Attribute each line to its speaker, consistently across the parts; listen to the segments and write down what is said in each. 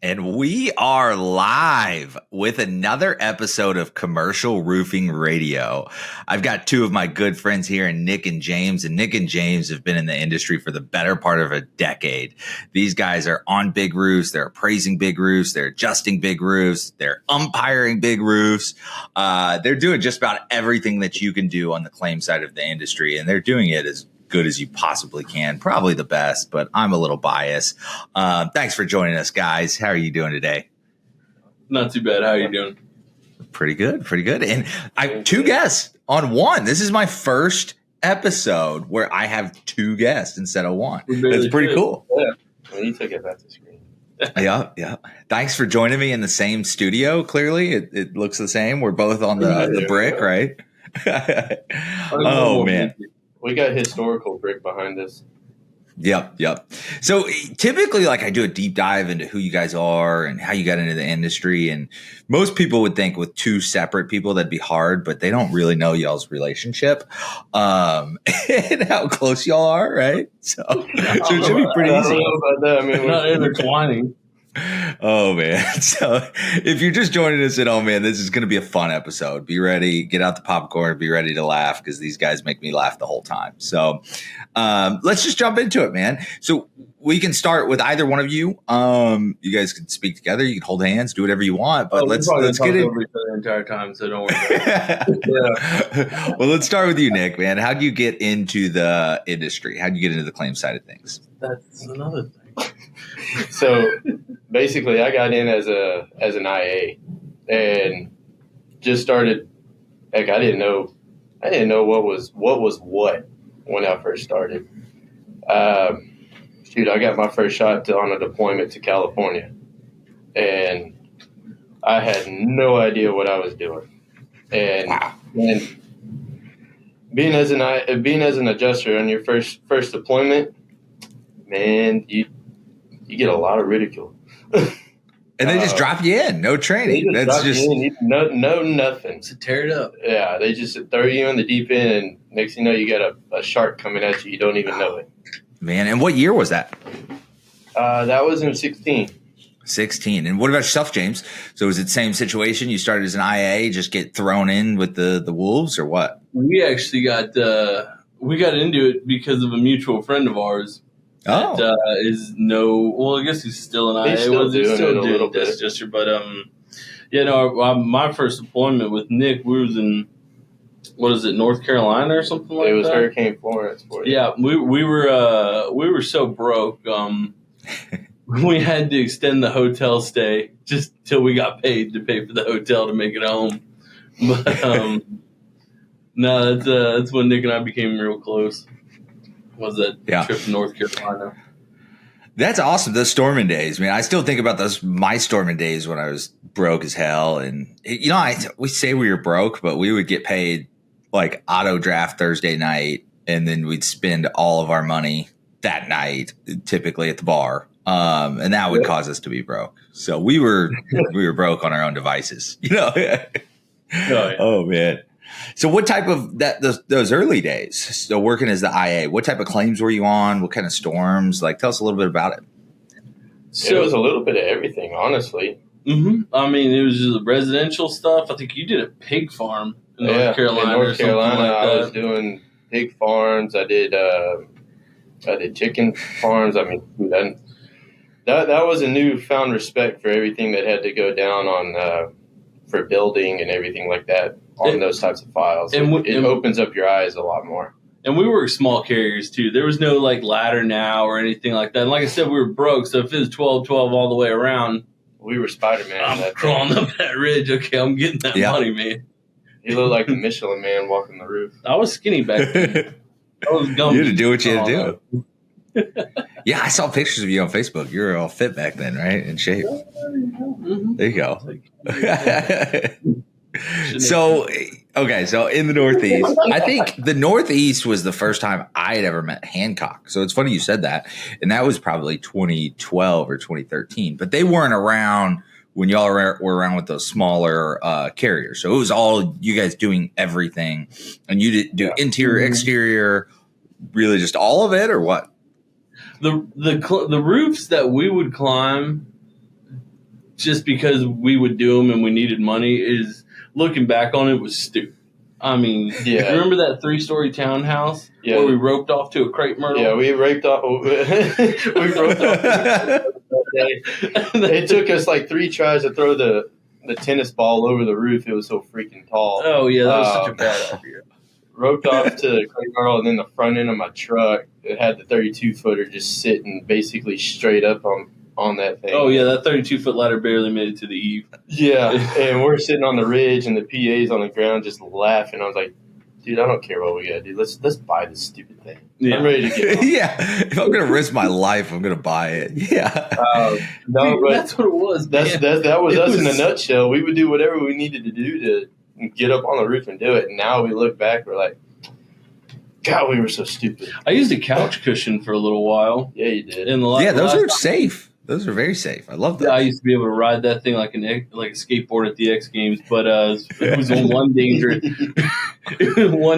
Speaker 1: And we are live with another episode of Commercial Roofing Radio. I've got two of my good friends here, Nick and James. And Nick and James have been in the industry for the better part of a decade. These guys are on big roofs. They're appraising big roofs. They're adjusting big roofs. They're umpiring big roofs. They're doing just about everything that you can do on the claim side of the industry. And they're doing it as good as you possibly can, probably the best, but I'm a little biased. Thanks for joining us, guys. How are you doing today?
Speaker 2: Not too bad. How are you doing?
Speaker 1: Pretty good. And I have two guests on one. This is my first episode where I have two guests instead of one. That's pretty cool.
Speaker 2: Yeah. Well, you took it back to screen.
Speaker 1: Yeah. Thanks for joining me in the same studio. Clearly, it looks the same. We're both on the brick, right? Oh, man.
Speaker 2: We got historical brick behind us.
Speaker 1: Yep. So typically, like, I do a deep dive into who you guys are and how you got into the industry. And most people would think with two separate people, that'd be hard, but they don't really know y'all's relationship and how close y'all are, right? So it should be pretty easy.
Speaker 2: I don't know about that. I mean, we're not intertwining.
Speaker 1: Oh, man. So if you're just joining us at home, man, this is going to be a fun episode. Be ready. Get out the popcorn. Be ready to laugh because these guys make me laugh the whole time. So let's just jump into it, man. So we can start with either one of you. You guys can speak together. You can hold hands, do whatever you want. But let's get it
Speaker 2: the entire time. So don't worry about it.
Speaker 1: Yeah. Well, let's start with you, Nick, man. How do you get into the industry? How do you get into the claim side of things?
Speaker 2: That's another thing. So basically, I got in as an IA and just started. Like, I didn't know what was what when I first started. I got my first shot on a deployment to California, and I had no idea what I was doing. And being as an adjuster on your first deployment, man, you get a lot of ridicule.
Speaker 1: And they just drop you in, no training. That's just
Speaker 2: no nothing.
Speaker 3: To tear it up.
Speaker 2: Yeah, they just throw you in the deep end, and next thing you know, you got a shark coming at you. You don't even know it.
Speaker 1: Man, and what year was that?
Speaker 2: That was in 16.
Speaker 1: 16. And what about yourself, James? So was it the same situation? You started as an IA, just get thrown in with the wolves, or what?
Speaker 3: We actually got into it because of a mutual friend of ours.
Speaker 1: Oh,
Speaker 3: I guess he's still an IA.
Speaker 2: He's still doing it a little bit.
Speaker 3: Gesture, but my first deployment with Nick, we was in, what is it, North Carolina or something like that?
Speaker 2: It was Hurricane Florence for you.
Speaker 3: Yeah, we were so broke. We had to extend the hotel stay just till we got paid to pay for the hotel to make it home. But no, that's when Nick and I became real close. Was that trip to North Carolina?
Speaker 1: That's awesome. Those storming days, man. I still think about my storming days when I was broke as hell. And we say we were broke, but we would get paid like auto draft Thursday night, and then we'd spend all of our money that night, typically at the bar. And that would cause us to be broke. So we were broke on our own devices, Oh, man. So what type of those early days, so working as the IA, what type of claims were you on? What kind of storms? Like, tell us a little bit about it.
Speaker 2: So it was a little bit of everything, honestly.
Speaker 3: Mm-hmm. I mean, it was just residential stuff. I think you did a pig farm in North Carolina.
Speaker 2: In North Carolina, I was doing pig farms. I did chicken farms. I mean, that was a newfound respect for everything that had to go down on for building and everything like that. On those types of files. It opens up your eyes a lot more.
Speaker 3: And we were small carriers, too. There was no, like, ladder now or anything like that. And like I said, we were broke, so if it was 12-12 all the way around.
Speaker 2: We were Spider-Man.
Speaker 3: I'm crawling up that ridge. Okay, I'm getting that money, man.
Speaker 2: You look like the Michelin Man walking the roof.
Speaker 3: I was skinny back then. I was
Speaker 1: gummy. You had to do what you had to do. Yeah, I saw pictures of you on Facebook. You were all fit back then, right? In shape. Mm-hmm. There you go. So in the Northeast, I think the Northeast was the first time I had ever met Hancock. So it's funny you said that. And that was probably 2012 or 2013. But they weren't around when y'all were around with those smaller carriers. So it was all you guys doing everything. And you did do interior, exterior, really just all of it, or what?
Speaker 3: The roofs that we would climb just because we would do them and we needed money is, looking back on it, was stupid. I mean, remember that 3-story townhouse where we roped off to a crepe myrtle?
Speaker 2: Yeah, we roped off. We roped off that day. It took us like 3 tries to throw the tennis ball over the roof. It was so freaking tall.
Speaker 3: Oh, yeah, that was such a bad idea.
Speaker 2: Roped off to the crepe myrtle, and then the front end of my truck, it had the 32-footer just sitting basically straight up on that thing.
Speaker 3: Oh, yeah, that 32-foot ladder barely made it to the eave.
Speaker 2: Yeah, and we're sitting on the ridge, and the PA's on the ground just laughing. I was like, dude, I don't care what we got to do. Let's buy this stupid thing. Yeah. I'm ready to get on.
Speaker 1: Yeah, if I'm going to risk my life, I'm going to buy it. Yeah.
Speaker 2: No, but
Speaker 3: that's what it was.
Speaker 2: That was us in a nutshell. We would do whatever we needed to do to get up on the roof and do it. And now we look back, we're like, God, we were so stupid.
Speaker 3: I used a couch cushion for a little while.
Speaker 2: Yeah, you did.
Speaker 1: Those are safe. Those are very safe. I love that.
Speaker 3: Yeah, I used to be able to ride that thing like a skateboard at the X Games, but it was on one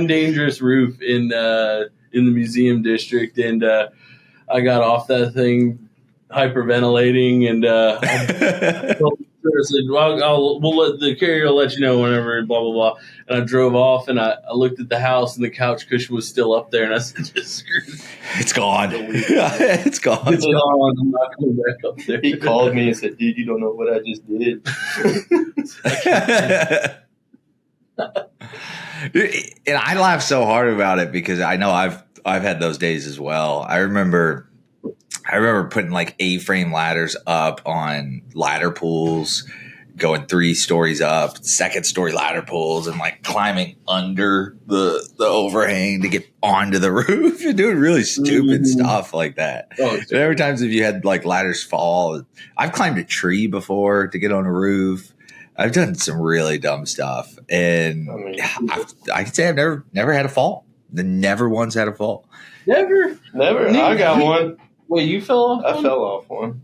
Speaker 3: dangerous roof in the museum district, and I got off that thing hyperventilating, and I said, "Well, we'll let the carrier let you know whenever." Blah blah blah. And I drove off, and I looked at the house, and the couch cushion was still up there, and I said, "Just screw it.
Speaker 1: It's gone. It's gone.
Speaker 3: It's gone. I'm not coming back up there."
Speaker 2: He called me and said, "Dude, you don't know what I just did."
Speaker 1: And I laugh so hard about it because I know I've had those days as well. I remember putting like A-frame ladders up on ladder pools, going 3 stories up, 2nd-story ladder pools, and like climbing under the overhang to get onto the roof and doing really stupid stuff like that. And every time if you had like ladders fall, I've climbed a tree before to get on a roof. I've done some really dumb stuff, and I can say I've never had a fall. Never once had a fall.
Speaker 3: Never.
Speaker 2: I got one.
Speaker 3: Wait, you fell off?
Speaker 2: I fell off one.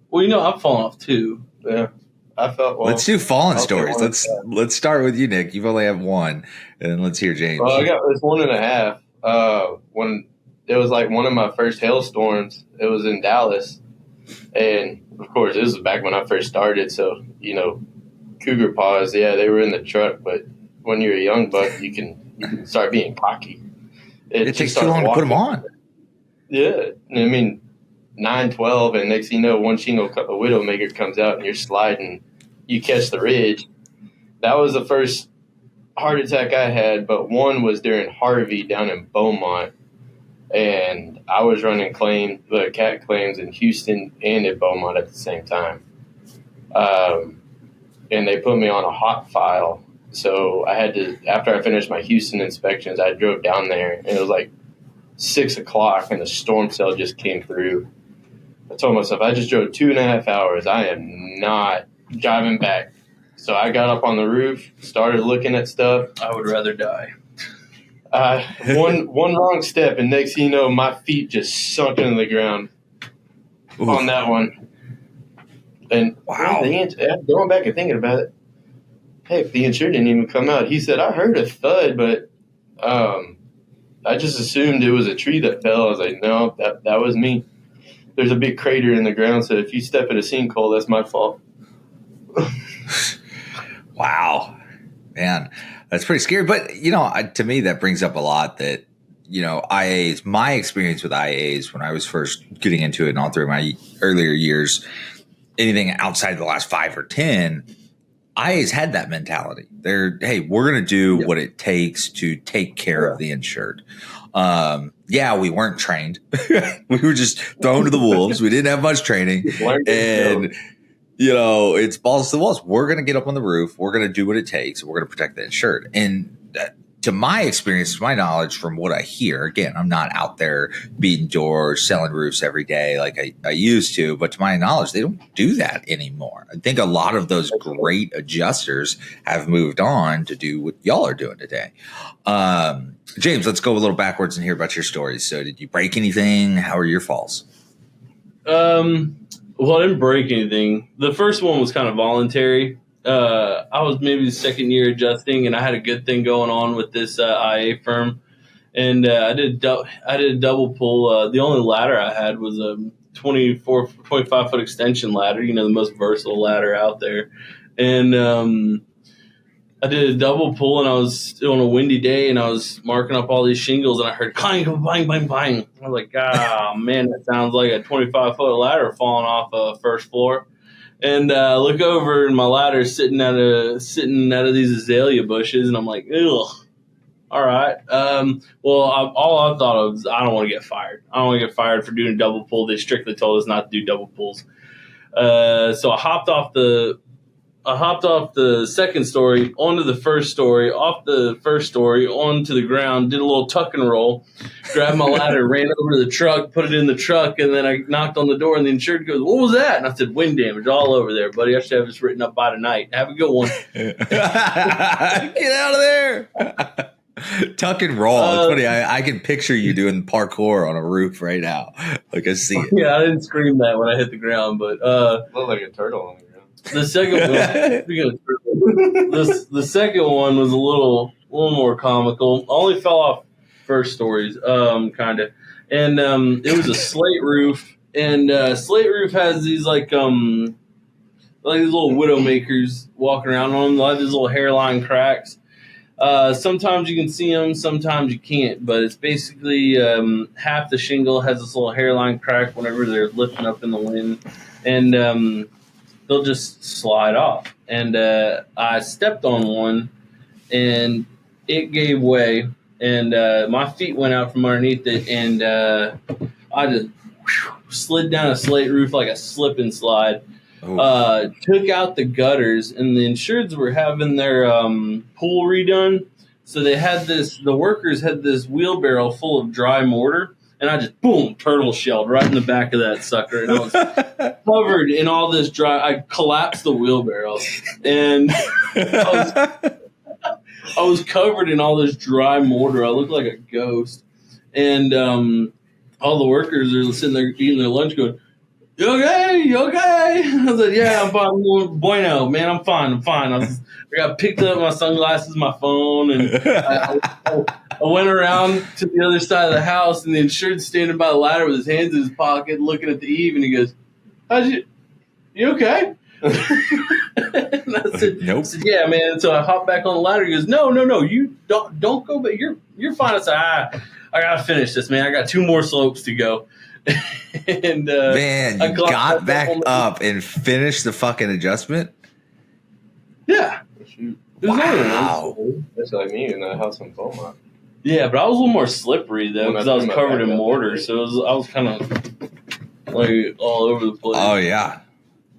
Speaker 3: Well, I've fallen off 2.
Speaker 2: Yeah, I felt. Well,
Speaker 1: let's do fallen stories. Let's start with you, Nick. You've only have one, and then let's hear James.
Speaker 2: Well, I got this 1.5. When it was like one of my first hailstorms, it was in Dallas, and of course, this was back when I first started. So cougar paws, they were in the truck, but when you're a young buck, you can start being cocky.
Speaker 1: It takes too long to put them on.
Speaker 2: Yeah, I mean, 9-12, and next thing you know, one shingle Widowmaker comes out, and you're sliding. You catch the ridge. That was the first heart attack I had, but one was during Harvey down in Beaumont, and I was running cat claims in Houston and at Beaumont at the same time. And they put me on a hot file. So I had to, after I finished my Houston inspections, I drove down there, and it was like 6 o'clock, and the storm cell just came through. I told myself, I just drove 2.5 hours. I am not driving back. So I got up on the roof, started looking at stuff.
Speaker 3: I would rather die.
Speaker 2: One wrong step, and next thing you know, my feet just sunk into the ground. Oof. On that one. And
Speaker 1: wow.
Speaker 2: Going back and thinking about it, heck, the insurer didn't even come out. He said, I heard a thud, but I just assumed it was a tree that fell. I was like, no, that was me. There's a big crater in the ground, so if you step in a sinkhole, that's my fault.
Speaker 1: Wow. Man, that's pretty scary. But, to me, that brings up a lot that, IAs, my experience with IAs when I was first getting into it and all through my earlier years, anything outside the last 5 or 10, IAs had that mentality. They're, hey, we're going to do what it takes to take care of the insured. We weren't trained. We were just thrown to the wolves. We didn't have much training. And, it's balls to the walls. We're going to get up on the roof. We're going to do what it takes. We're going to protect the insured. And to my experience, to my knowledge, from what I hear, again, I'm not out there beating doors, selling roofs every day like I used to, but to my knowledge, they don't do that anymore. I think a lot of those great adjusters have moved on to do what y'all are doing today. James, let's go a little backwards and hear about your stories. So did you break anything? How are your falls?
Speaker 3: Well, I didn't break anything. The first one was kind of voluntary. I was maybe the second year adjusting, and I had a good thing going on with this IA firm. and I did a double pull. The only ladder I had was a 25 foot extension ladder. You know, the most versatile ladder out there, and I did a double pull, and I was on a windy day, and I was marking up all these shingles, and I heard clang, bang, bang, bang. I was like, man, that sounds like a 25-foot ladder falling off a first floor. And I look over, and my ladder is sitting out of these azalea bushes, and I'm like, ugh. All right. All I thought of was I don't want to get fired. I don't want to get fired for doing a double pull. They strictly told us not to do double pulls. So I hopped off the second story onto the first story, off the first story onto the ground, did a little tuck and roll, grabbed my ladder, ran over to the truck, put it in the truck, and then I knocked on the door, and the insured goes, "What was that?" And I said, "Wind damage all over there, buddy. I should have this written up by tonight. Have a good one."
Speaker 1: Get out of there. Tuck and roll. It's funny. I can picture you doing parkour on a roof right now. Like I see it.
Speaker 3: Yeah, I didn't scream that when I hit the ground, but
Speaker 2: looked like a turtle on the ground.
Speaker 3: The second one, the second one was a little more comical. I only fell off first stories, kind of, and it was a slate roof, and slate roof has these like these little widowmakers walking around on them, like these little hairline cracks. Sometimes you can see them, sometimes you can't, but it's basically half the shingle has this little hairline crack whenever they're lifting up in the wind, and they'll just slide off. And I stepped on one, and it gave way, and my feet went out from underneath it, and I just slid down a slate roof like a slip and slide. Took out the gutters, and the insureds were having their pool redone. So the workers had this wheelbarrow full of dry mortar, and I just, boom, turtle shelled right in the back of that sucker. And I was covered in all this I collapsed the wheelbarrow, and I was covered in all this dry mortar. I looked like a ghost. And all the workers are sitting there eating their lunch going, "You okay? You okay?" I was like, "Yeah, I'm fine. Bueno, man, I'm fine. I got picked up my sunglasses, my phone, and I went around to the other side of the house, and the insured's standing by the ladder with his hands in his pocket, looking at the eve, and he goes, "You okay?" And I said,
Speaker 1: "Nope."
Speaker 3: I said, "Yeah, man." And so I hopped back on the ladder. He goes, "No, you don't go back. You're fine." I said, "I gotta finish this, man. I got 2 more slopes to go." And
Speaker 1: man, you got back up and finished the fucking adjustment?
Speaker 3: Yeah.
Speaker 1: Wow.
Speaker 2: That's like me in the house in Beaumont.
Speaker 3: Yeah, but I was a little more slippery though because I was covered in mortar, so I was kind of like all over the place.
Speaker 1: Oh yeah.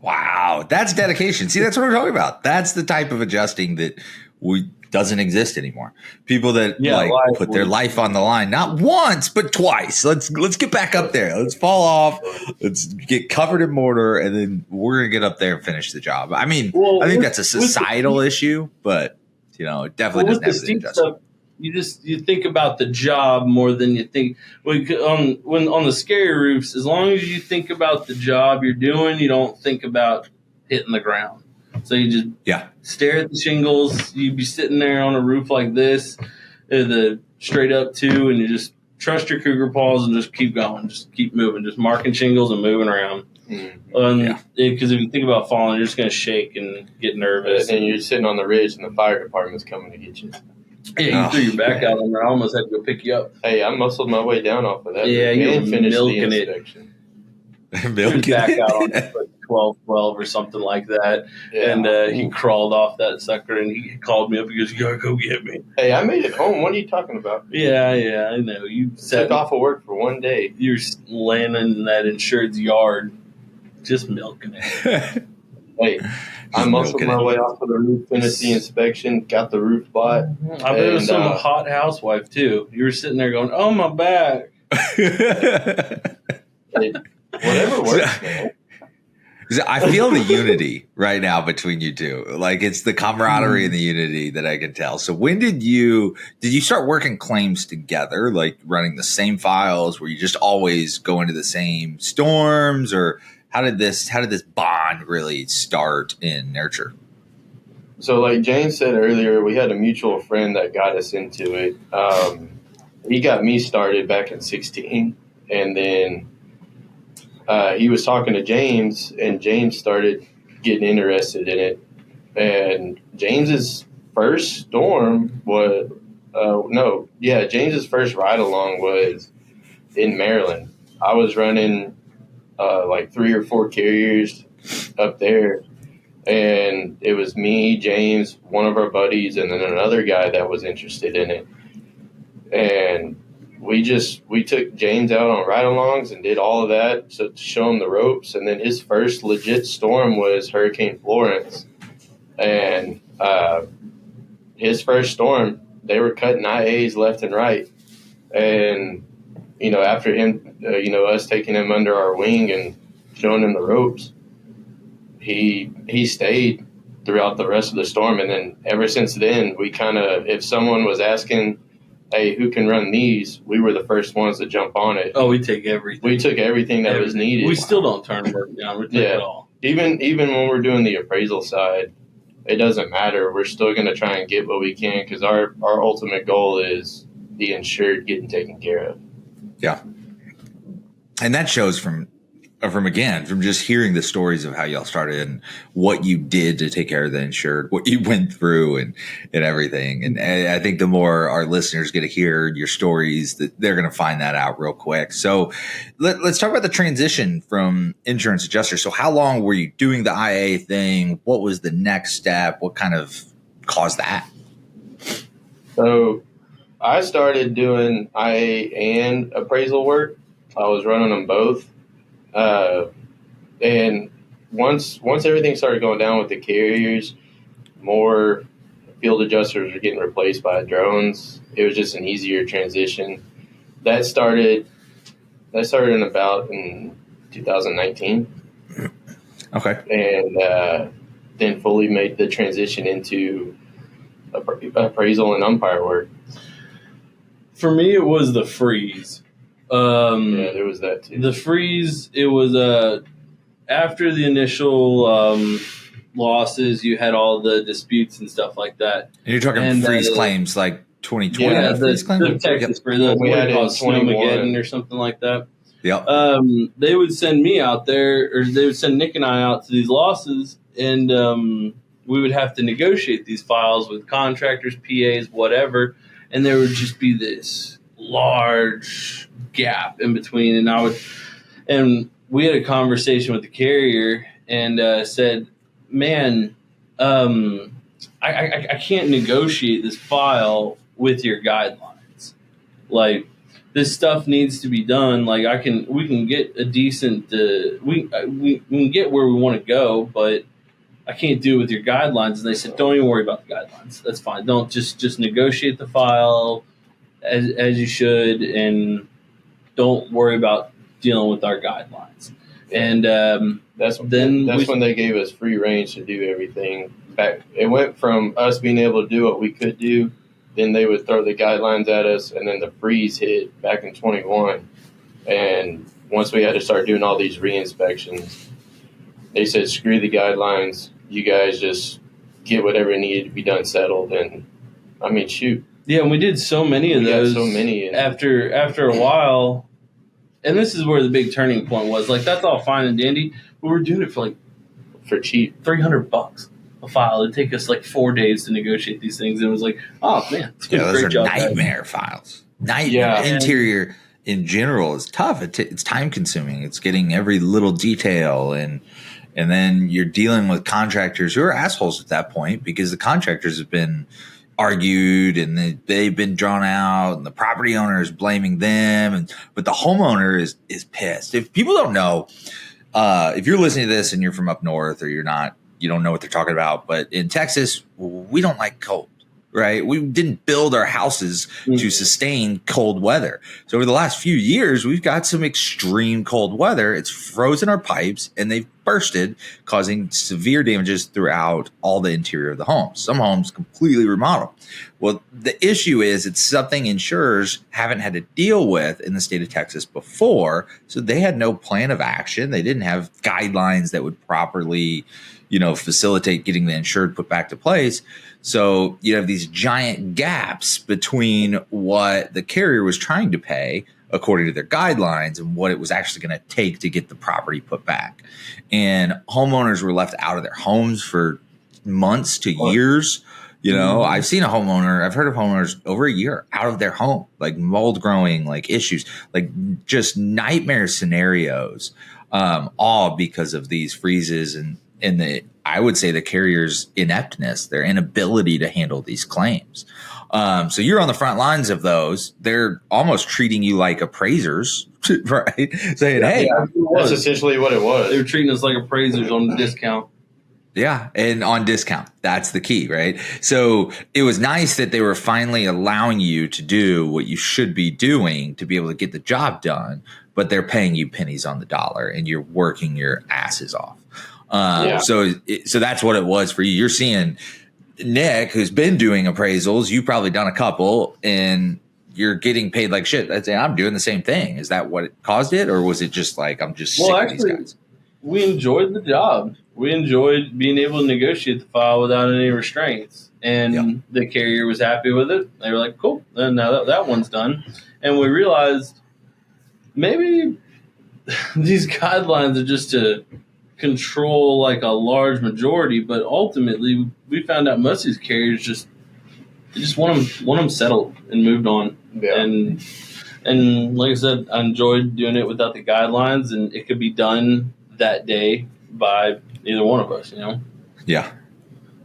Speaker 1: Wow, that's dedication. See, that's what we're talking about. That's the type of adjusting that doesn't exist anymore. People that put their life on the line, not once but twice. Let's get back up there. Let's fall off. Let's get covered in mortar, and then we're gonna get up there and finish the job. I mean, I think that's a societal issue, but it definitely doesn't have to be adjusted.
Speaker 3: You think about the job more than you think on the scary roofs. As long as you think about the job you're doing, you don't think about hitting the ground. So you just stare at the shingles. You'd be sitting there on a roof like this, the straight up two, and you just trust your cougar paws and just keep going, just keep moving, just marking shingles and moving around. Because if you think about falling, you're just going to shake and get nervous.
Speaker 2: And you're sitting on the ridge, and the fire department's coming to get you.
Speaker 3: Yeah, you threw your back out on there. I almost had to go pick you up.
Speaker 2: Hey, I muscled my way down off of that.
Speaker 3: Yeah, you were milking it.
Speaker 1: Milking
Speaker 3: back
Speaker 1: it.
Speaker 3: out on like 12 or something like that. Yeah. And he crawled off that sucker, and he called me up. He goes, "You gotta go get me."
Speaker 2: Hey, I made it home. What are you talking about?
Speaker 3: Yeah, I know. You
Speaker 2: took off of work for one day.
Speaker 3: You're laying in that insured's yard, just milking it.
Speaker 2: Hey, I muscled my way off of the roof, finished the inspection, got the roof bought.
Speaker 3: I bet it was some hot housewife, too. You were sitting there going, "Oh, my back."
Speaker 2: Hey, whatever works, man.
Speaker 1: I feel the unity right now between you two. Like, it's the camaraderie and the unity that I can tell. So when did you start working claims together, like running the same files? Were you just always going to the same storms, or how did this bond really start and nurture? So
Speaker 2: like Jane said earlier, we had a mutual friend that got us into it. he got me started back in 16, and then he was talking to James, and James started getting interested in it. And James's first storm was James's first ride along was in Maryland. I was running like 3 or 4 carriers up there, and it was me, James, one of our buddies, and then another guy that was interested in it. And we took James out on ride-alongs and did all of that to show him the ropes. And then his first legit storm was Hurricane Florence. And his first storm, they were cutting IAs left and right. And, after him, us taking him under our wing and showing him the ropes, he stayed throughout the rest of the storm. And then ever since then, we kind of, if someone was asking, hey, who can run these, we were the first ones to jump on it.
Speaker 3: Oh, we take everything.
Speaker 2: We took everything that was needed.
Speaker 3: We still don't turn work down. We take it all.
Speaker 2: Even when we're doing the appraisal side, it doesn't matter. We're still going to try and get what we can because our ultimate goal is the insured getting taken care of.
Speaker 1: Yeah. And that shows from just hearing the stories of how y'all started and what you did to take care of the insured, what you went through and everything. And I think the more our listeners get to hear your stories, that they're going to find that out real quick. So let's talk about the transition from insurance adjuster. So how long were you doing the IA thing? What was the next step? What kind of caused that?
Speaker 2: So I started doing IA and appraisal work. I was running them both. And once everything started going down with the carriers, more field adjusters were getting replaced by drones. It was just an easier transition. That started in 2019.
Speaker 1: Okay.
Speaker 2: And then fully made the transition into appraisal and umpire work.
Speaker 3: For me, it was the freeze.
Speaker 2: Yeah, there was that too.
Speaker 3: The freeze, it was after the initial losses, you had all the disputes and stuff like that.
Speaker 1: And you're talking freeze claims like 2020 freeze claims?
Speaker 3: The Texas freeze, we had it Snowmageddon or something like that.
Speaker 1: Yep.
Speaker 3: They would send me out there, or they would send Nick and I out to these losses, and we would have to negotiate these files with contractors, PAs, whatever, and there would just be this large gap in between. And we had a conversation with the carrier and said, man, I can't negotiate this file with your guidelines. Like, this stuff needs to be done. Like, we can get a decent, we can get where we want to go, but I can't do it with your guidelines. And they said, don't even worry about the guidelines. That's fine. Don't just negotiate the file as you should, and don't worry about dealing with our guidelines. And
Speaker 2: that's when they gave us free range to do everything. Back, it went from us being able to do what we could do, then they would throw the guidelines at us, and then the freeze hit back in 21. And once we had to start doing all these re-inspections, they said, screw the guidelines. You guys just get whatever needed to be done settled. And, I mean, shoot.
Speaker 3: Yeah, and we did so many of those.
Speaker 2: So many.
Speaker 3: After a while, and this is where the big turning point was. Like, that's all fine and dandy, but we're doing it for
Speaker 2: cheap,
Speaker 3: $300 a file. It'd take us like 4 days to negotiate these things, and it was like, oh man, it's a great job.
Speaker 1: Nightmare files. Interior in general is tough. It's time consuming. It's getting every little detail, and then you're dealing with contractors who are assholes at that point because the contractors have been argued and they've been drawn out, and the property owner is blaming them, but the homeowner is pissed. If people don't know, if you're listening to this and you're from up north, or you don't know what they're talking about, but in Texas, we don't like cold, right? We didn't build our houses to sustain cold weather. So over the last few years, we've got some extreme cold weather. It's frozen our pipes and they've bursted, causing severe damages throughout all the interior of the home. Some homes completely remodeled. Well, the issue is it's something insurers haven't had to deal with in the state of Texas before. So they had no plan of action. They didn't have guidelines that would properly, facilitate getting the insured put back to place. So you have these giant gaps between what the carrier was trying to pay according to their guidelines and what it was actually going to take to get the property put back. And homeowners were left out of their homes for months to years. You know, I've seen I've heard of homeowners over a year out of their home, like mold growing, like issues, like just nightmare scenarios, all because of these freezes and I would say the carrier's ineptness, their inability to handle these claims. So you're on the front lines of those. They're almost treating you like appraisers, right? Saying, hey,
Speaker 2: that's essentially what it was.
Speaker 3: They were treating us like appraisers on the discount.
Speaker 1: Yeah, and on discount. That's the key, right? So it was nice that they were finally allowing you to do what you should be doing to be able to get the job done, but they're paying you pennies on the dollar and you're working your asses off. So that's what it was for you. You're seeing Nick, who's been doing appraisals, you've probably done a couple, and you're getting paid like shit. I'm doing the same thing. Is that what it caused it, or was it just like I'm just sick of these guys?
Speaker 3: We enjoyed the job. We enjoyed being able to negotiate the file without any restraints, and the carrier was happy with it. They were like, "Cool, and now that one's done." And we realized maybe these guidelines are just to control like a large majority, but ultimately we found out most of these carriers just want them settled and moved on.
Speaker 2: Yeah.
Speaker 3: And like I said, I enjoyed doing it without the guidelines, and it could be done that day by either one of us, you know?
Speaker 1: Yeah.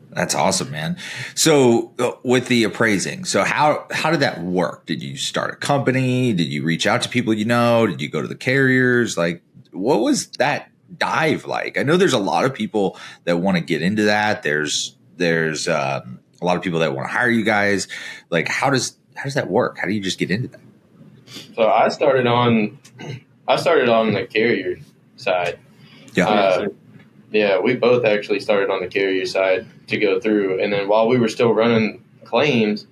Speaker 1: That's awesome, man. So with the appraising, so how did that work? Did you start a company? Did you reach out to people you know? Did you go to the carriers? Like, what was that dive like? I know there's a lot of people that want to get into that. There's a lot of people that want to hire you guys. Like, how does that work? How do you just get into that?
Speaker 2: So I started on the carrier side. We both actually started on the carrier side to go through. And then while we were still running claims,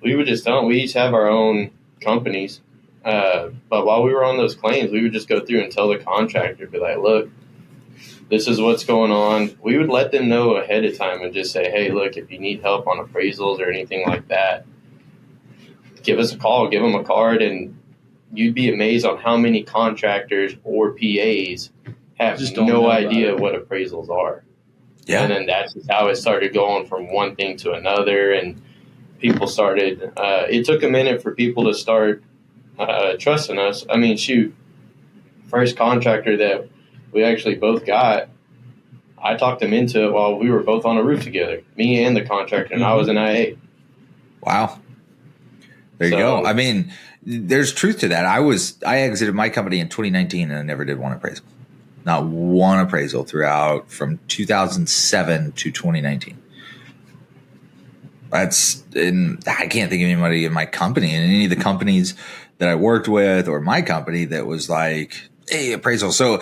Speaker 2: we would just we each have our own companies. But while we were on those claims, we would just go through and tell the contractor, be like, look, this is what's going on. We would let them know ahead of time and just say, hey, look, if you need help on appraisals or anything like that, give us a call, give them a card, and you'd be amazed on how many contractors or PAs have no idea what appraisals are. Yeah. And then that's just how it started going from one thing to another, and people started it took a minute for people to start trusting us. I mean, first contractor that we actually both got, I talked him into it while we were both on a roof together, me and the contractor, and I was an IA.
Speaker 1: Wow. There you go. I mean, there's truth to that. I exited my company in 2019 and I never did one appraisal. Not one appraisal throughout from 2007 to 2019. And I can't think of anybody in my company and any of the companies that I worked with or my company that was like, hey, appraisal. So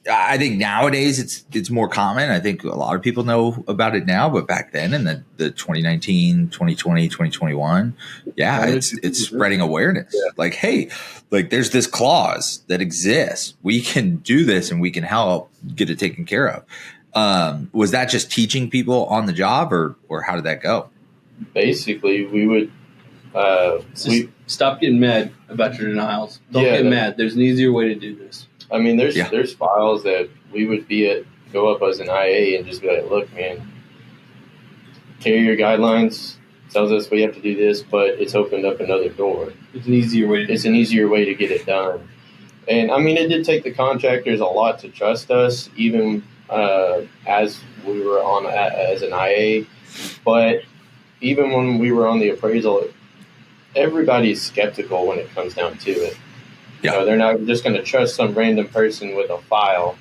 Speaker 1: I think nowadays it's more common. I think a lot of people know about it now, but back then in the 2019, 2020, 2021, it's spreading awareness. Yeah. Like, hey, like there's this clause that exists. We can do this and we can help get it taken care of. Was that just teaching people on the job or how did that go?
Speaker 2: Basically, we would
Speaker 3: stop getting mad about your denials. Don't get mad. There's an easier way to do this.
Speaker 2: I mean, there's files that we would go up as an IA and just be like, look, man, carrier guidelines tells us we have to do this, but it's opened up another door.
Speaker 3: It's an easier way
Speaker 2: to get it done. And I mean, it did take the contractors a lot to trust us, even as we were on as an IA. But even when we were on the appraisal, everybody's skeptical when it comes down to it. Yeah. You know, they're not just going to trust some random person with a file.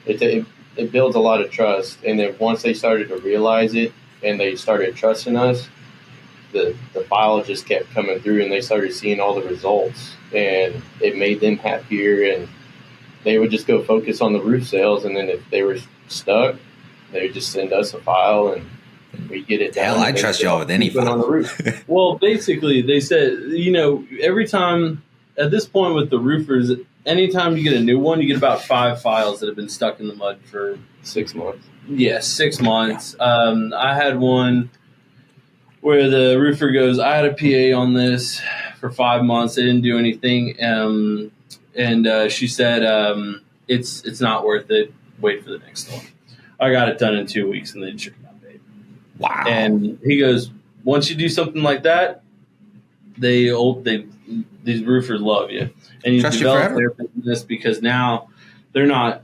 Speaker 2: It builds a lot of trust. And then once they started to realize it and they started trusting us, the file just kept coming through and they started seeing all the results. And it made them happier. And they would just go focus on the roof sales. And then if they were stuck, they would just send us a file and we get it down.
Speaker 1: Hell, I trust y'all with any file.
Speaker 2: On the roof.
Speaker 3: Well, basically, they said, every time at this point with the roofers, anytime you get a new one, you get about 5 files that have been stuck in the mud for
Speaker 2: 6 months.
Speaker 3: Yeah, 6 months. I had one where the roofer goes, I had a PA on this for 5 months. They didn't do anything. And she said, it's not worth it. Wait for the next one. I got it done in 2 weeks, and then insurance got paid.
Speaker 1: Wow.
Speaker 3: And he goes, once you do something like that, these roofers love you, and you
Speaker 1: Trust
Speaker 3: develop their business because now they're not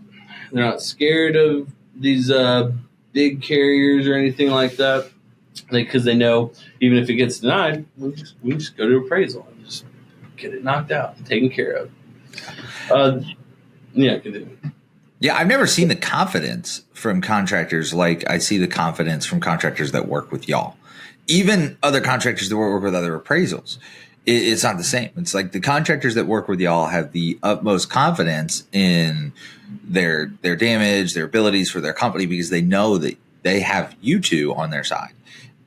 Speaker 3: scared of these big carriers or anything like that, because they know even if it gets denied, we just go to appraisal and just get it knocked out and taken care of. Continue.
Speaker 1: Yeah, I've never seen the confidence from contractors like I see the confidence from contractors that work with y'all. Even other contractors that work with other appraisals, it's not the same. It's like the contractors that work with y'all have the utmost confidence in their damage, their abilities for their company, because they know that they have you two on their side.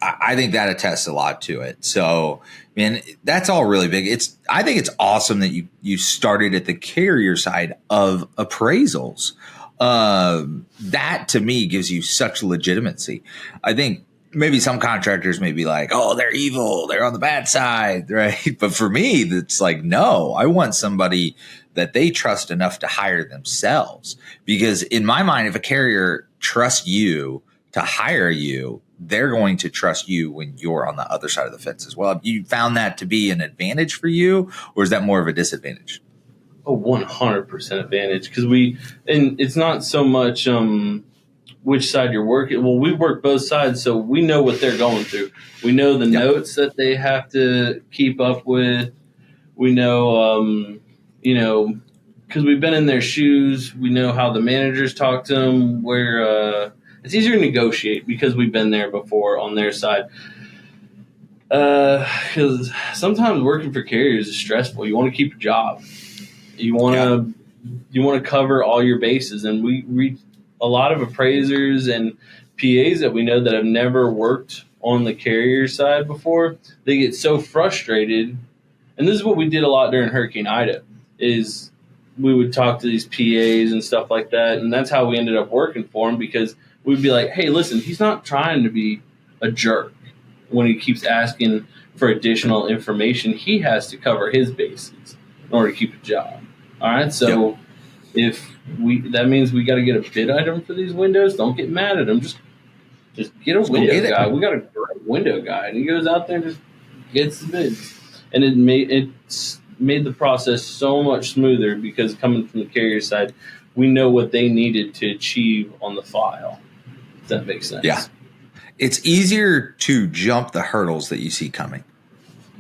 Speaker 1: I think that attests a lot to it. So, man, that's all really big. I think it's awesome that you started at the carrier side of appraisals. That to me gives you such legitimacy. I think maybe some contractors may be like, oh, they're evil, they're on the bad side, right? But for me, it's like, no, I want somebody that they trust enough to hire themselves. Because in my mind, if a carrier trusts you to hire you, they're going to trust you when you're on the other side of the fence as well. Have you found that to be an advantage for you, or is that more of a disadvantage?
Speaker 3: Oh, 100% advantage, because and it's not so much which side you're working. Well, we work both sides, so we know what they're going through. We know the notes that they have to keep up with. We know, because we've been in their shoes. We know how the managers talk to them, where it's easier to negotiate because we've been there before on their side. Because sometimes working for carriers is stressful. You want to keep your job. You want to cover all your bases, and we a lot of appraisers and PAs that we know that have never worked on the carrier side before. They get so frustrated, and this is what we did a lot during Hurricane Ida. Is we would talk to these PAs and stuff like that, and that's how we ended up working for them, because we'd be like, hey, listen, he's not trying to be a jerk when he keeps asking for additional information. He has to cover his bases in order to keep a job. All right, so if that means we got to get a bid item for these windows, don't get mad at him. Just get a window guy. We got a great window guy, and he goes out there and just gets the bids. And it made the process so much smoother, because coming from the carrier side, we know what they needed to achieve on the file. If that makes sense.
Speaker 1: Yeah. It's easier to jump the hurdles that you see coming.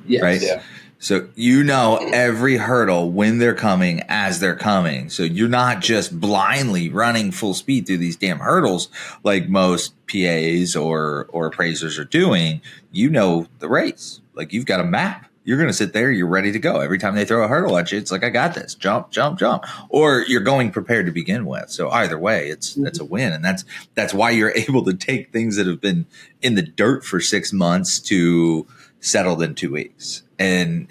Speaker 3: Yes.
Speaker 1: Right?
Speaker 2: Yeah.
Speaker 1: So you know every hurdle when they're coming, as they're coming. So you're not just blindly running full speed through these damn hurdles like most PAs or appraisers are doing. You know the race. Like, you've got a map. You're going to sit there. You're ready to go. Every time they throw a hurdle at you, it's like, I got this. Jump, jump, jump. Or you're going prepared to begin with. So either way, that's a win. And that's why you're able to take things that have been in the dirt for 6 months to settled in 2 weeks. And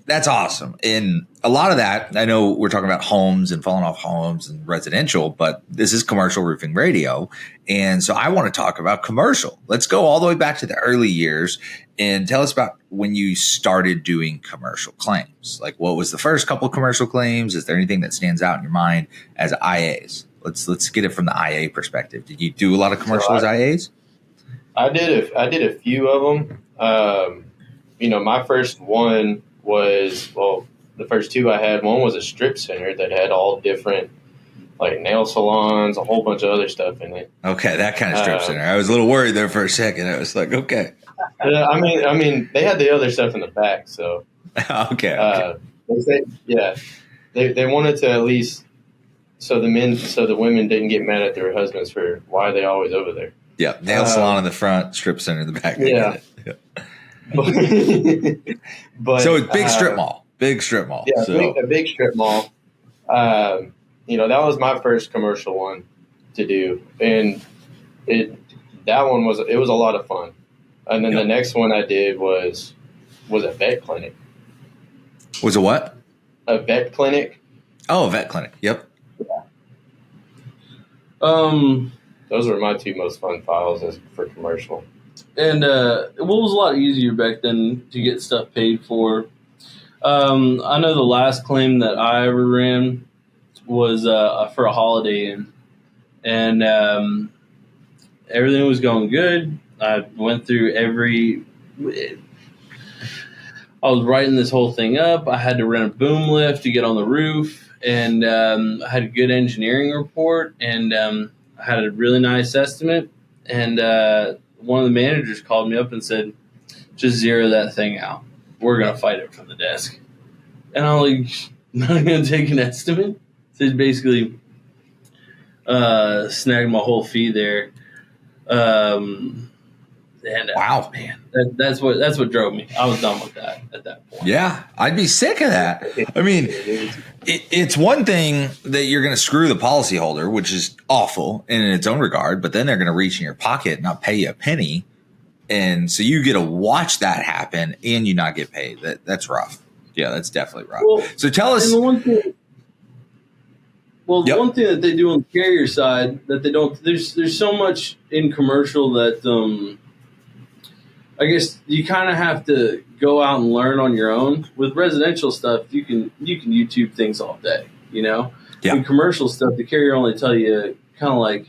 Speaker 1: that's awesome. And a lot of that, I know we're talking about homes and falling off homes and residential, but this is commercial roofing radio. And so I want to talk about commercial. Let's go all the way back to the early years and tell us about when you started doing commercial claims. Like, what was the first couple of commercial claims? Is there anything that stands out in your mind as IAs? Let's get it from the IA perspective. Did you do a lot of commercial as IAs?
Speaker 2: I did a few of them. My first one was, the first two I had, one was a strip center that had all different, like, nail salons, a whole bunch of other stuff in it. Okay,
Speaker 1: that kind of strip center. I was a little worried there for a second. I was like, okay.
Speaker 2: I mean, they had the other stuff in the back, so.
Speaker 1: Okay.
Speaker 2: They wanted to at least, so the women didn't get mad at their husbands for why are they always over there.
Speaker 1: Yeah, nail salon in the front, strip center in the back.
Speaker 2: Yeah. But
Speaker 1: so it's big strip mall.
Speaker 2: Yeah, so. a big strip mall. That was my first commercial one to do, and it was a lot of fun. And then the next one I did was a vet clinic.
Speaker 1: Was a what?
Speaker 2: A vet clinic.
Speaker 1: Oh, a vet clinic. Yep.
Speaker 2: Yeah. Those were my two most fun files for commercial.
Speaker 3: And it was a lot easier back then to get stuff paid for. I know the last claim that I ever ran was for a Holiday Inn, and everything was going good. I went through I was writing this whole thing up. I had to rent a boom lift to get on the roof, and I had a good engineering report, and I had a really nice estimate. And one of the managers called me up and said, just zero that thing out. We're going to fight it from the desk. And I'm like, not going to take an estimate? So he's basically snagged my whole fee there.
Speaker 1: Wow,
Speaker 3: man, that's what drove me. I was done with that at that point.
Speaker 1: Yeah, I'd be sick of that. I mean, it's one thing that you're going to screw the policyholder, which is awful in its own regard, but then they're going to reach in your pocket and not pay you a penny, and so you get to watch that happen and you not get paid. That's rough. Yeah, that's definitely rough. Well, so tell us.
Speaker 3: The one thing that they do on the carrier side that they don't. There's so much in commercial that. I guess you kind of have to go out and learn on your own. With residential stuff, you can YouTube things all day, you know?
Speaker 1: Yeah.
Speaker 3: In commercial stuff, the carrier only tell you kind of like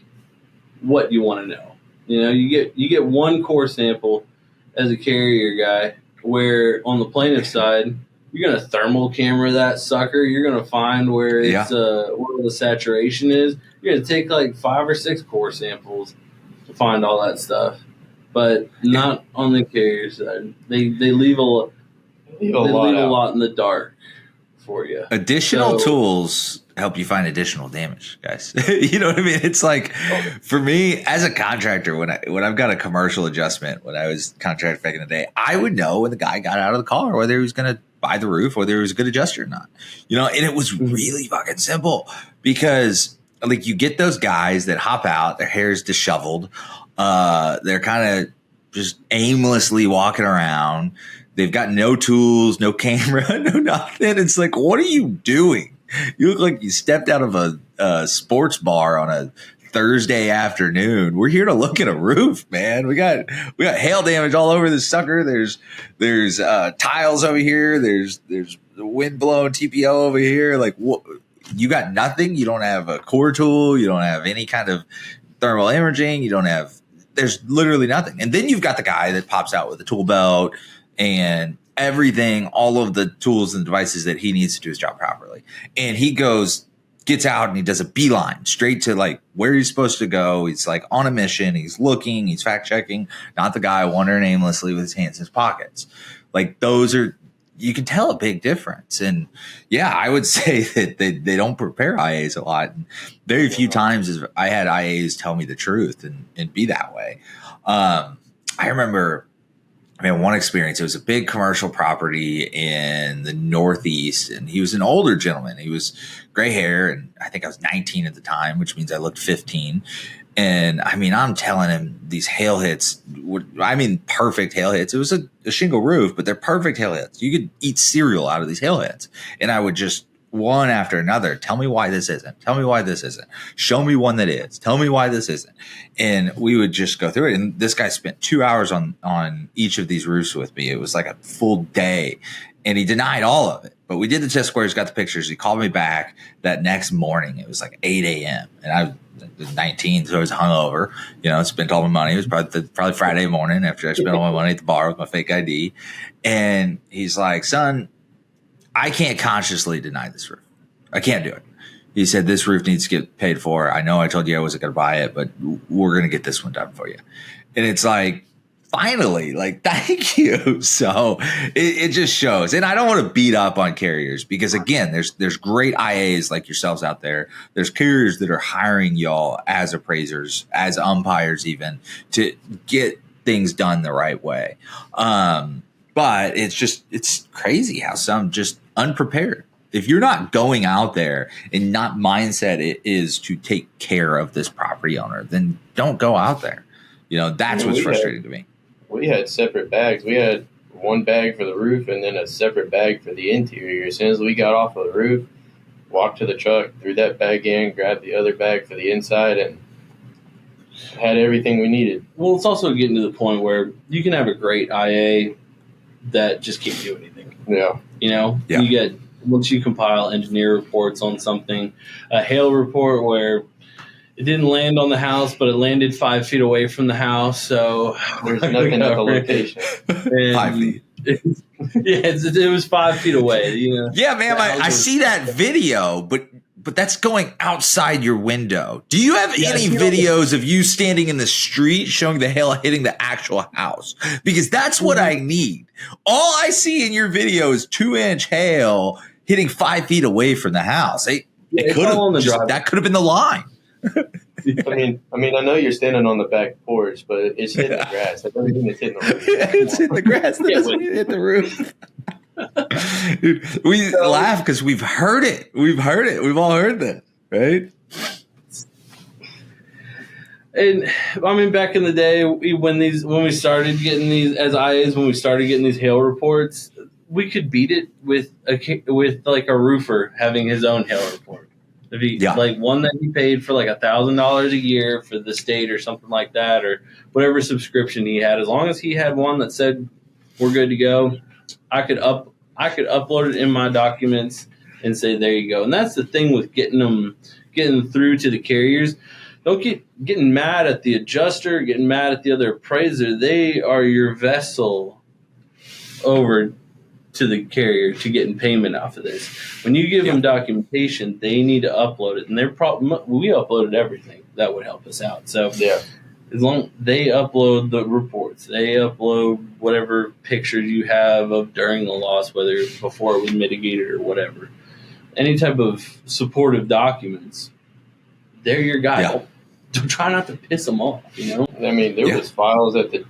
Speaker 3: what you want to know. You know, you get one core sample as a carrier guy, where on the plaintiff side, you're going to thermal camera that sucker. You're going to find where it's where the saturation is. You're going to take like 5 or 6 core samples to find all that stuff. But not on the carrier side. They leave a lot in the dark for you.
Speaker 1: Additional tools help you find additional damage, guys. You know what I mean? It's like, for me as a contractor, when I've got a commercial adjustment, when I was contracted back in the day, I would know when the guy got out of the car whether he was going to buy the roof, whether he was a good adjuster or not. You know, and it was really fucking simple, because like you get those guys that hop out, their hair's disheveled. They're kind of just aimlessly walking around. They've got no tools, no camera, no nothing. It's like, what are you doing? You look like you stepped out of a sports bar on a Thursday afternoon. We're here to look at a roof, man. We got hail damage all over this sucker. There's tiles over here. There's wind blown TPO over here. Like, what? You got nothing. You don't have a core tool. You don't have any kind of thermal imaging. You don't have. There's literally nothing. And then you've got the guy that pops out with a tool belt and everything, all of the tools and devices that he needs to do his job properly. And he gets out and he does a beeline straight to like where he's supposed to go. He's like on a mission. He's looking, he's fact checking, not the guy wandering aimlessly with his hands in his pockets. Like those are, you can tell a big difference. And yeah, I would say that they don't prepare IAs a lot. And very few times as I had IAs tell me the truth and be that way. I remember, one experience, it was a big commercial property in the Northeast, and he was an older gentleman. He was gray hair, and I think I was 19 at the time, which means I looked 15. And I'm telling him these hail hits, perfect hail hits. It was a shingle roof, but they're perfect hail hits. You could eat cereal out of these hail hits. And I would just, one after another, tell me why this isn't. Tell me why this isn't. Show me one that is. Tell me why this isn't. And we would just go through it. And this guy spent 2 hours on each of these roofs with me. It was like a full day. And he denied all of it. But we did the test squares, got the pictures. He called me back that next morning. It was like 8 a.m. And I was 19, so I was hungover. Spent all my money. It was probably Friday morning after I spent all my money at the bar with my fake ID. And he's like, son, I can't consciously deny this roof. I can't do it. He said, this roof needs to get paid for. I know I told you I wasn't going to buy it, but we're going to get this one done for you. And it's like, finally, like, thank you. So it just shows. And I don't want to beat up on carriers because, again, there's great IAs like yourselves out there. There's carriers that are hiring y'all as appraisers, as umpires even, to get things done the right way. But it's crazy how some just unprepared. If you're not going out there and not mindset it is to take care of this property owner, then don't go out there. That's what's frustrating to me.
Speaker 2: We had separate bags. We had one bag for the roof and then a separate bag for the interior. As soon as we got off of the roof, walked to the truck, threw that bag in, grabbed the other bag for the inside, and had everything we needed.
Speaker 3: Well, it's also getting to the point where you can have a great IA that just can't do anything.
Speaker 2: Yeah.
Speaker 3: You get, once you compile engineer reports on something, a hail report where it didn't land on the house, but it landed 5 feet away from the house. So
Speaker 2: there's nothing at the location.
Speaker 1: 5 feet.
Speaker 3: It was 5 feet away.
Speaker 1: Yeah, man, I see that video, but that's going outside your window. Do you have any videos of you standing in the street showing the hail hitting the actual house? Because that's what I need. All I see in your video is 2-inch hail hitting 5 feet away from the house. That could have been the line.
Speaker 2: I mean, I know you're standing on the back porch, but it's hitting the grass. That doesn't mean it's hitting the roof.
Speaker 1: It's hitting the grass. That doesn't mean it hit the roof. Dude, we laugh because we've heard it. We've all heard that, right?
Speaker 3: And I mean, back in the day, when we started getting these as IAs, when we started getting these hail reports, we could beat it with like a roofer having his own hail report. If he like one that he paid for like $1,000 a year for the state or something like that, or whatever subscription he had, as long as he had one that said we're good to go, I could upload it in my documents and say there you go. And that's the thing with getting through to the carriers. Don't getting mad at the adjuster, getting mad at the other appraiser. They are your vessel over to the carrier to getting payment off of this. When you give them documentation, they need to upload it, and we uploaded everything that would help us out. So as long they upload the reports, they upload whatever pictures you have of during the loss, whether before it was mitigated or whatever, any type of supportive documents, they're your guy.
Speaker 1: Yeah.
Speaker 3: Don't try not to piss them off.
Speaker 2: I mean, there was files that the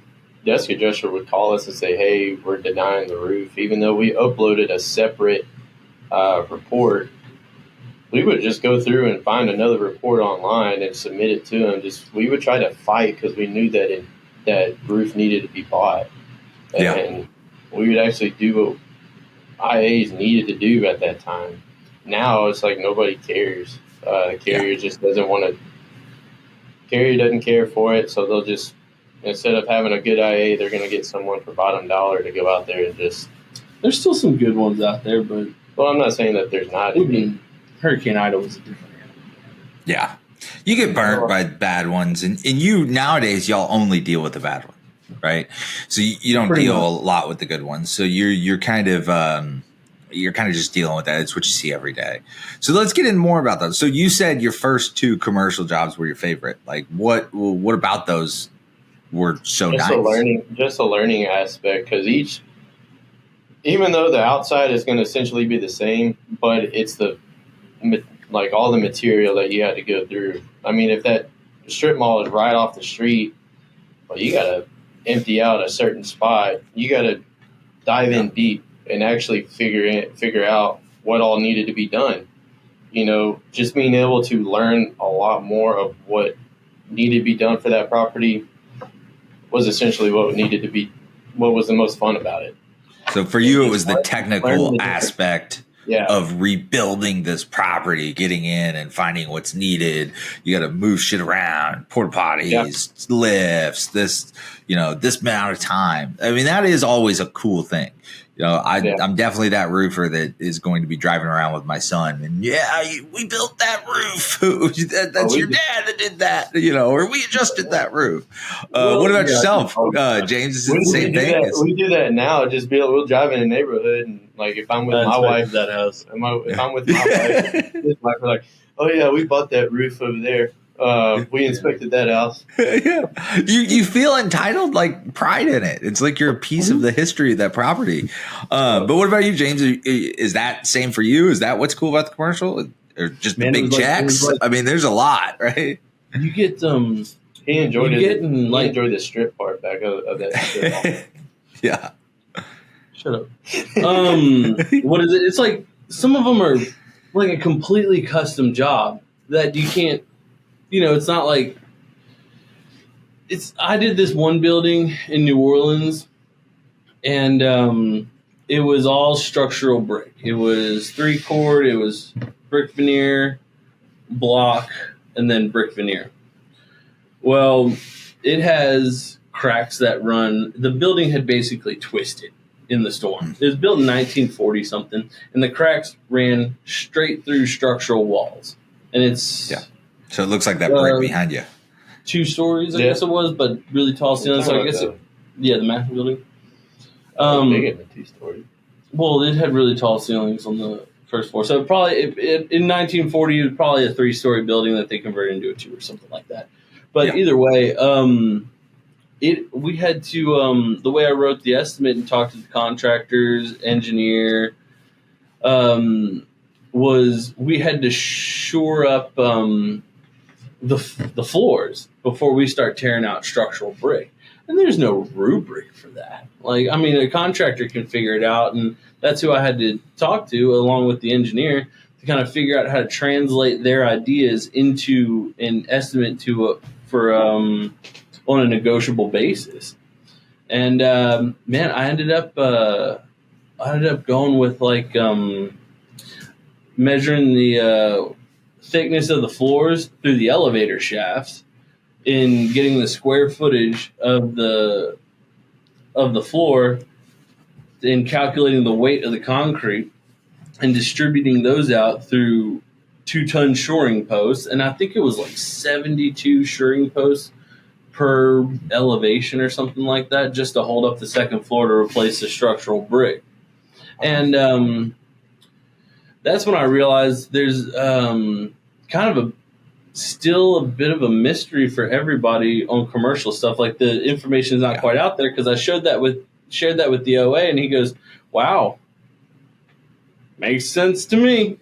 Speaker 2: desk adjuster would call us and say, hey, we're denying the roof. Even though we uploaded a separate report, we would just go through and find another report online and submit it to them. We would try to fight because we knew that roof needed to be bought. And we would actually do what IAs needed to do at that time. Now it's like nobody cares. Carrier just doesn't want to. Carrier doesn't care for it, so they'll just, instead of having a good IA, they're going to get someone for bottom dollar to go out there and just.
Speaker 3: There's still some good ones out there, but.
Speaker 2: Well, I'm not saying that there's not.
Speaker 3: Hurricane Ida was a different animal.
Speaker 1: Yeah. You get burnt by bad ones, and you nowadays, y'all only deal with the bad ones, right? So you don't deal a lot with the good ones. So you're kind of just dealing with that. It's what you see every day. So let's get in more about those. So you said your first 2 commercial jobs were your favorite. Like what about those were so nice?
Speaker 2: Just a learning aspect, because even though the outside is going to essentially be the same, but it's like all the material that you had to go through. I mean, if that strip mall is right off the street, well, you got to empty out a certain spot. You got to dive in deep and actually figure out what all needed to be done. Just being able to learn a lot more of what needed to be done for that property was essentially what was the most fun about it.
Speaker 1: So for you, it was the technical aspect of rebuilding this property, getting in and finding what's needed. You got to move shit around, porta potties, lifts, this amount of time. I mean, that is always a cool thing. I'm definitely that roofer that is going to be driving around with my son. And we built that roof. That's your dad that did that, or we adjusted that roof. What about yourself, James? Is it the same thing?
Speaker 2: We do that now. We'll drive in a neighborhood, and like if I'm with my wife,
Speaker 3: that house.
Speaker 2: If I'm with my wife, we're like, oh yeah, we bought that roof over there. We inspected that house.
Speaker 1: You feel entitled, like pride in it. It's like you're a piece of the history of that property. But what about you, James? Is that same for you? Is that what's cool about the commercial, or just the big checks? I mean, there's a lot, right?
Speaker 3: You get
Speaker 2: He enjoyed the strip part back of that strip.
Speaker 1: Yeah.
Speaker 3: Shut up. What is it? It's like some of them are like a completely custom job that you can't. It's not like I did this one building in New Orleans, and it was all structural brick. It was 3-cord, it was brick veneer, block, and then brick veneer. Well, it has cracks that run. The building had basically twisted in the storm. It was built in 1940 something, and the cracks ran straight through structural walls. And it's
Speaker 1: So it looks like that brick behind you.
Speaker 3: 2 stories, I guess it was, but really tall ceilings. So I guess the math building.
Speaker 2: Bigger than 2 stories.
Speaker 3: Well, it had really tall ceilings on the first floor. So in 1940, it was probably a 3-story building that they converted into a 2 or something like that. But either way, we had to, the way I wrote the estimate and talked to the contractors, engineer, was we had to shore up the floors before we start tearing out structural brick. And there's no rubric for that. Like, I mean, a contractor can figure it out, and that's who I had to talk to, along with the engineer, to kind of figure out how to translate their ideas into an estimate on a negotiable basis. And man, I ended up going with like measuring the thickness of the floors through the elevator shafts, in getting the square footage of the floor, in calculating the weight of the concrete, and distributing those out through 2-ton shoring posts. And I think it was like 72 shoring posts per elevation or something like that, just to hold up the second floor to replace the structural brick. And that's when I realized there's kind of still a bit of a mystery for everybody on commercial stuff. Like, the information is not quite out there, because I shared that with the OA, and he goes, "Wow, makes sense to me."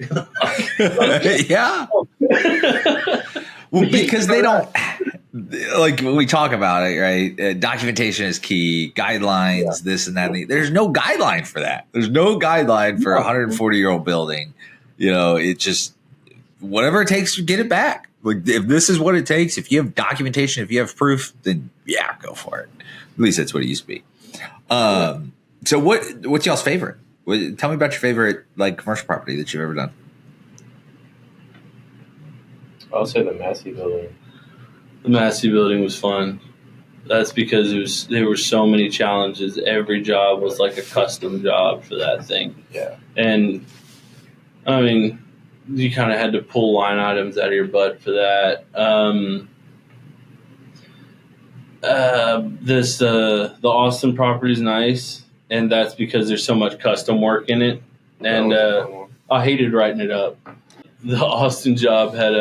Speaker 1: Yeah. Well, because they don't, like, when we talk about it, right? Documentation is key. Guidelines, this and that. There's no guideline for that. There's no guideline for a 140-year-old building. You know, it just, whatever it takes to get it back. Like, if this is what it takes, if you have documentation, if you have proof, then go for it. At least that's what it used to be. So what's y'all's favorite? Tell me about your favorite, like, commercial property that you've ever done.
Speaker 2: I'll say the Massey building.
Speaker 3: The Massey building was fun. That's because there were so many challenges. Every job was like a custom job for that thing. Yeah. And I mean, you kind of had to pull line items out of your butt for that. The Austin property is nice, and that's because there's so much custom work in it. And I hated writing it up. The Austin job had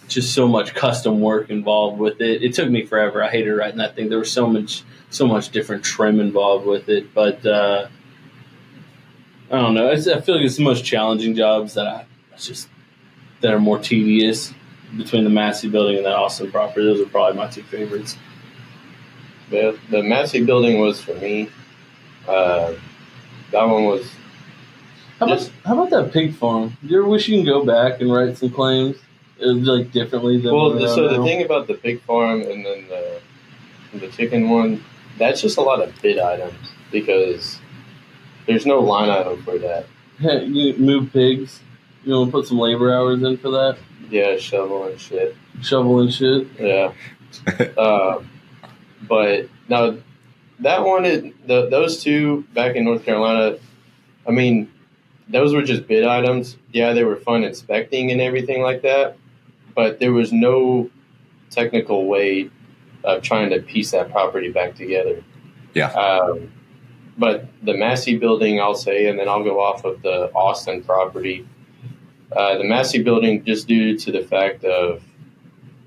Speaker 3: just so much custom work involved with it. It took me forever. I hated writing that thing. There was so much different trim involved with it, but I don't know. I feel like it's the most challenging jobs that are more tedious between the Massey building and that Austin property. Those are probably my 2 favorites.
Speaker 2: The Massey building was for me. That one was.
Speaker 3: How about that pig farm? Do you ever wish you can go back and write some claims, like, differently than?
Speaker 2: The thing about the pig farm and then the chicken one, that's just a lot of bid items, because there's no line item for that.
Speaker 3: Hey, you move pigs. You want to put some labor hours in for that?
Speaker 2: Yeah, shovel and shit.
Speaker 3: Yeah.
Speaker 2: But no, that one, those 2 back in North Carolina, I mean, those were just bid items. Yeah, they were fun inspecting and everything like that, but there was no technical way of trying to piece that property back together.
Speaker 1: Yeah.
Speaker 2: But the Massey building, I'll say, and then I'll go off of the Austin property. The Massey building, just due to the fact of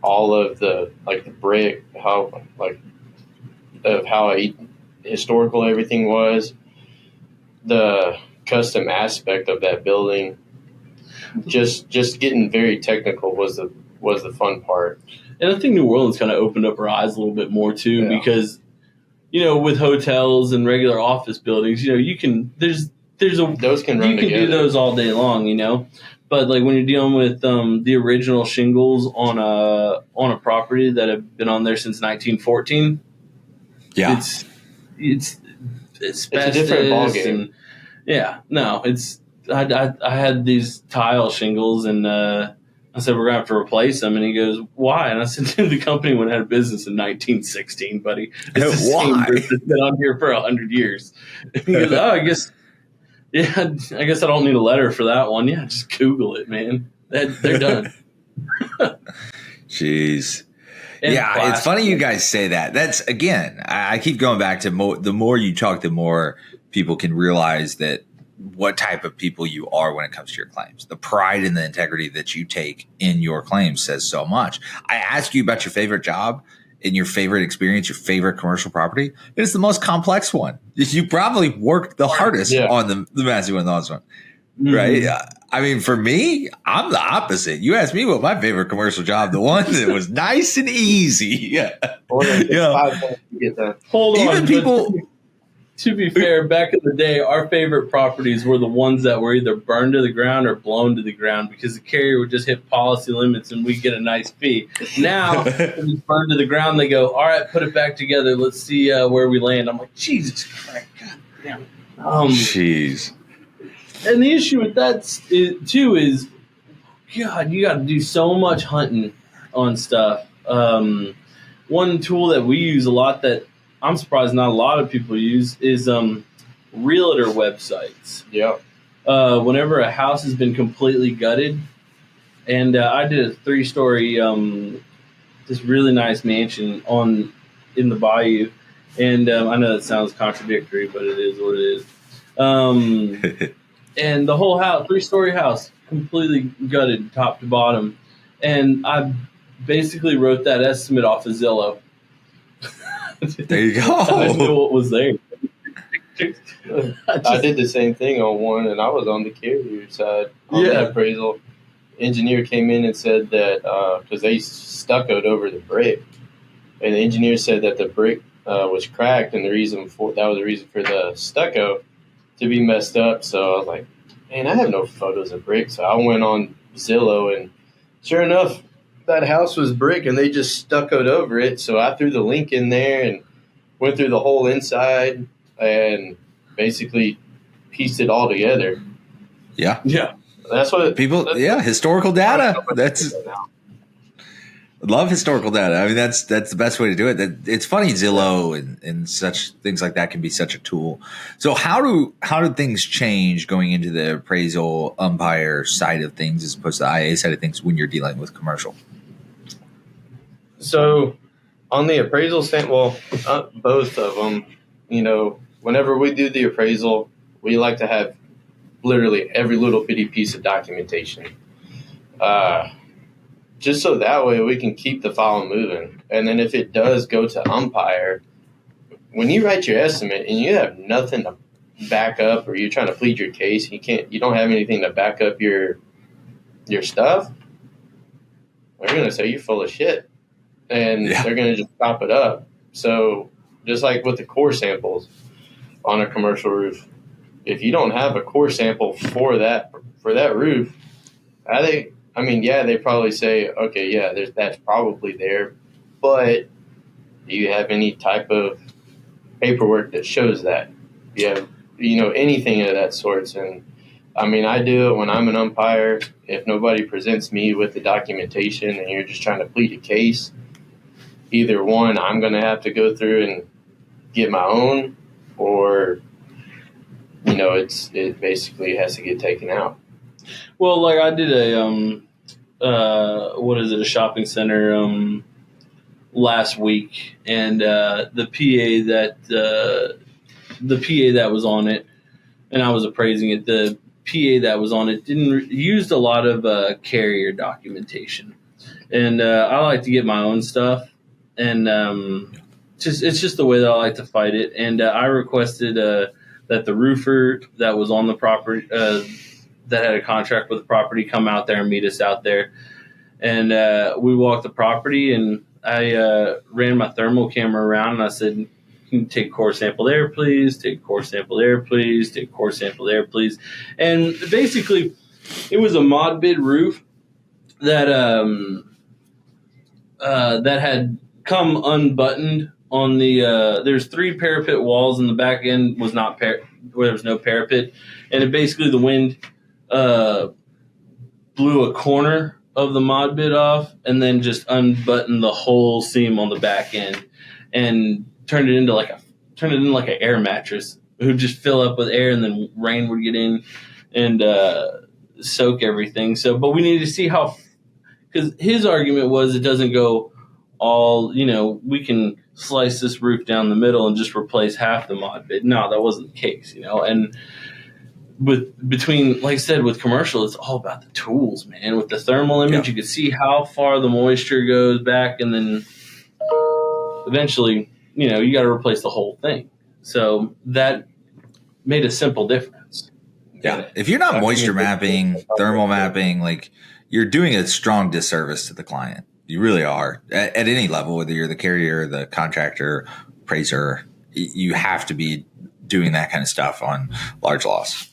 Speaker 2: all of the, like, the brick, how historical everything was, the custom aspect of that building, just getting very technical was the fun part.
Speaker 3: And I think New Orleans kind of opened up our eyes a little bit more too, because, you know, with hotels and regular office buildings, you know, you can those can run together. Do those all day long, you know. But, like, when you're dealing with the original shingles on a property that have been on there since 1914, it's
Speaker 2: a different ballgame.
Speaker 3: I had these tile shingles, and I said, we're going to have to replace them. And he goes, why? And I said, dude, the company went out of business in 1916, buddy. It's the same group that's been on here for 100 years. And he goes, oh, I guess I don't need a letter for that one. Yeah, just Google it, man. They're done.
Speaker 1: Jeez.
Speaker 3: And
Speaker 1: yeah, it's funny you guys say that. That's, again, I keep going back to the more you talk, the more people can realize that what type of people you are when it comes to your claims. The pride and the integrity that you take in your claims says so much. I ask you about your favorite job and your favorite experience, your favorite commercial property. It's the most complex one. You probably worked the hardest on the massive one, the one, right? I mean, for me, I'm the opposite. You asked me what my favorite commercial job, the one that was nice and easy.
Speaker 3: Hold on.
Speaker 1: Even people.
Speaker 3: To be fair, back in the day, our favorite properties were the ones that were either burned to the ground or blown to the ground because the carrier would just hit policy limits and we get a nice fee. Now, when it's burned to the ground, they go, all right, put it back together. Let's see where we land. I'm like, Jesus Christ. God damn.
Speaker 1: Jeez.
Speaker 3: And the issue with that, too, is, God, you got to do so much hunting on stuff. One tool that we use a lot that I'm surprised not a lot of people use is realtor websites.
Speaker 2: Yeah.
Speaker 3: Whenever a house has been completely gutted, and I did a 3-story, this really nice mansion in the bayou, and I know that sounds contradictory, but it is what it is. And the whole house, 3-story house, completely gutted top to bottom, and I basically wrote that estimate off of Zillow.
Speaker 1: There you go.
Speaker 3: I didn't know what was there.
Speaker 2: I did the same thing on one, and I was on the carrier side. On the appraisal, engineer came in and said that because they stuccoed over the brick, and the engineer said that the brick was cracked, and that was the reason for the stucco to be messed up. So I was like, man, I have no photos of brick. So I went on Zillow, and sure enough, that house was brick, and they just stuccoed over it. So I threw the link in there and went through the whole inside and basically pieced it all together.
Speaker 1: Yeah.
Speaker 2: That's what
Speaker 1: people. Historical data. Love historical data. I mean, that's the best way to do it. It's funny, Zillow and such things like that can be such a tool. So how do things change going into the appraisal umpire side of things as opposed to the IA side of things when you're dealing with commercial?
Speaker 2: So on the appraisal stand, both of them, whenever we do the appraisal, we like to have literally every little bitty piece of documentation. Just so that way we can keep the file moving. And then if it does go to umpire, when you write your estimate and you have nothing to back up, or you're trying to plead your case, you don't have anything to back up your stuff, they're going to say you're full of shit. And they're going to just chop it up. So just like with the core samples on a commercial roof, if you don't have a core sample for that roof, they probably say, okay, that's probably there, but do you have any type of paperwork that shows that? You have, anything of that sort. And I do it when I'm an umpire. If nobody presents me with the documentation and you're just trying to plead a case, either one, I'm going to have to go through and get my own, or, it basically has to get taken out.
Speaker 3: Well, like I did a shopping center last week, and the PA that was on it, and I was appraising it. The PA that was on it used a lot of carrier documentation, and I like to get my own stuff, and it's just the way that I like to fight it. And I requested that the roofer that was on the property, that had a contract with the property, come out there and meet us out there. And we walked the property, and I ran my thermal camera around, and I said, "Can you take a core sample there, please? Take a core sample there, please. Take a core sample there, please." And basically, it was a mod bid roof that that had come unbuttoned on the. There's 3 parapet walls, and the back end was not where there was no parapet, and it basically the wind blew a corner of the mod bit off and then just unbutton the whole seam on the back end and turn it into like an air mattress. It would just fill up with air and then rain would get in and soak everything. So, but we needed to see how, because his argument was it doesn't go all, we can slice this roof down the middle and just replace half the mod bit. No, that wasn't the case, and like I said, with commercial, it's all about the tools, man. With the thermal image, you could see how far the moisture goes back, and then eventually, you got to replace the whole thing. So that made a simple difference.
Speaker 1: Yeah. If you're not moisture mapping, thermal mapping, like you're doing a strong disservice to the client. You really are at any level, whether you're the carrier, the contractor, appraiser, you have to be doing that kind of stuff on large loss.